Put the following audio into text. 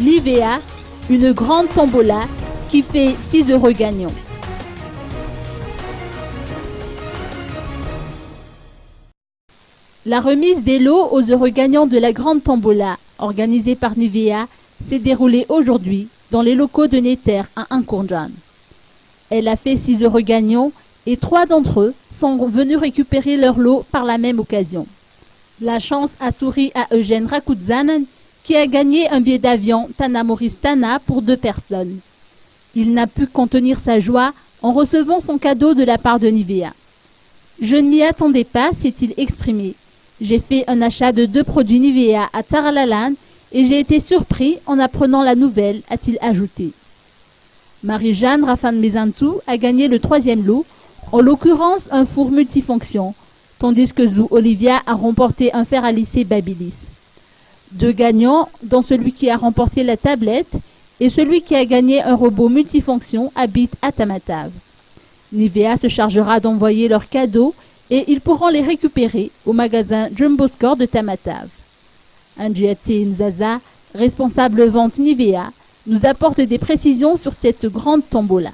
Nivea, une grande tombola qui fait 6 € gagnants. La remise des lots aux heureux gagnants de la grande tombola, organisée par Nivea, s'est déroulée aujourd'hui dans les locaux de Nether à Ankourjan. Elle a fait 6 € gagnants et 3 d'entre eux sont venus récupérer leur lot par la même occasion. La chance a souri à Eugène Rakutzanen qui a gagné un billet d'avion Tana Maurice Tana pour 2 personnes. Il n'a pu contenir sa joie en recevant son cadeau de la part de Nivea. Je ne m'y attendais pas, s'est-il exprimé. J'ai fait un achat de 2 produits Nivea à Taralalan et j'ai été surpris en apprenant la nouvelle, a-t-il ajouté. Marie-Jeanne Rafan Mezantou a gagné le 3e lot, en l'occurrence un four multifonction, tandis que Zou Olivia a remporté un fer à lisser Babyliss. 2 gagnants, dont celui qui a remporté la tablette et celui qui a gagné un robot multifonction, habitent à Tamatave. Nivea se chargera d'envoyer leurs cadeaux et ils pourront les récupérer au magasin Jumbo Score de Tamatave. Anjiate Nzaza, responsable vente Nivea, nous apporte des précisions sur cette grande tombola.